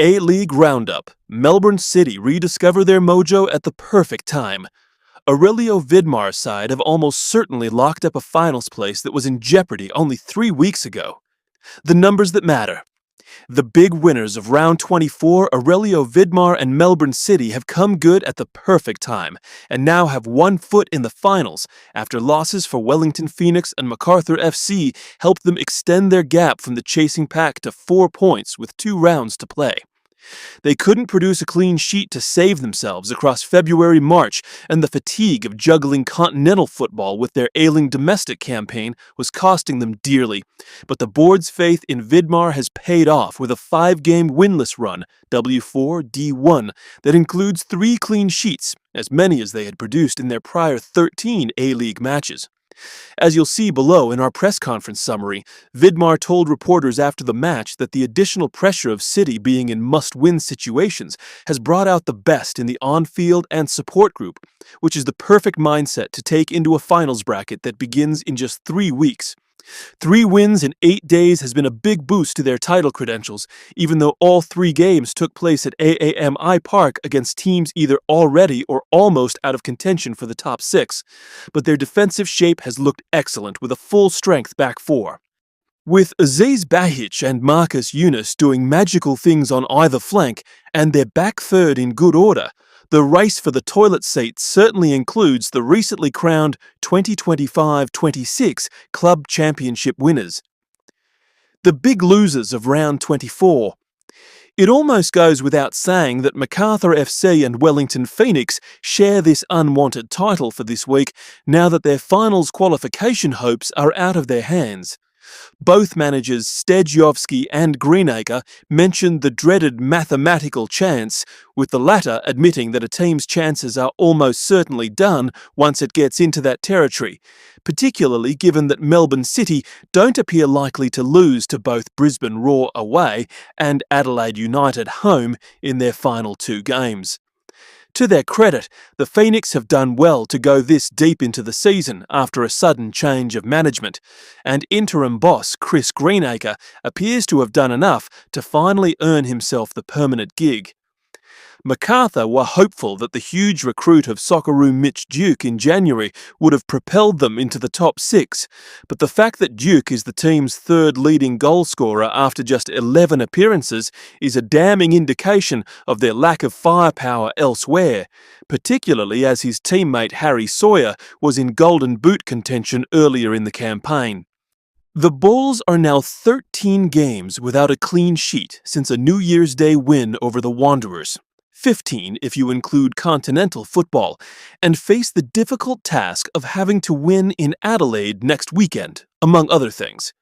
A-League Roundup. Melbourne City rediscover their mojo at the perfect time. Aurelio Vidmar's side have almost certainly locked up a finals place that was in jeopardy only 3 weeks ago. The numbers that matter. The big winners of round 24, Aurelio Vidmar and Melbourne City, have come good at the perfect time and now have 1 foot in the finals after losses for Wellington Phoenix and MacArthur FC helped them extend their gap from the chasing pack to 4 points with 2 rounds to play. They couldn't produce a clean sheet to save themselves across February-March, and the fatigue of juggling continental football with their ailing domestic campaign was costing them dearly. But the board's faith in Vidmar has paid off with a 5-game winless run, W4 D1, that includes 3 clean sheets, as many as they had produced in their prior 13 A-League matches. As you'll see below in our press conference summary, Vidmar told reporters after the match that the additional pressure of City being in must-win situations has brought out the best in the on-field and support group, which is the perfect mindset to take into a finals bracket that begins in just 3 weeks. 3 wins in 8 days has been a big boost to their title credentials, even though all 3 games took place at AAMI Park against teams either already or almost out of contention for the top 6. But their defensive shape has looked excellent with a full-strength back 4. With Aziz Bahic and Marcus Yunus doing magical things on either flank and their back third in good order, the race for the toilet seat certainly includes the recently crowned 2025-26 Club Championship winners. The big losers of round 24. It almost goes without saying that MacArthur FC and Wellington Phoenix share this unwanted title for this week now that their finals qualification hopes are out of their hands. Both managers Stejovski and Greenacre mentioned the dreaded mathematical chance, with the latter admitting that a team's chances are almost certainly done once it gets into that territory, particularly given that Melbourne City don't appear likely to lose to both Brisbane Roar away and Adelaide United home in their final 2 games. To their credit, the Phoenix have done well to go this deep into the season after a sudden change of management, and interim boss Chris Greenacre appears to have done enough to finally earn himself the permanent gig. MacArthur were hopeful that the huge recruit of Socceroo Mitch Duke in January would have propelled them into the top 6, but the fact that Duke is the team's 3rd leading goal scorer after just 11 appearances is a damning indication of their lack of firepower elsewhere, particularly as his teammate Harry Sawyer was in Golden Boot contention earlier in the campaign. The Bulls are now 13 games without a clean sheet since a New Year's Day win over the Wanderers. 15 if you include continental football, and face the difficult task of having to win in Adelaide next weekend, among other things.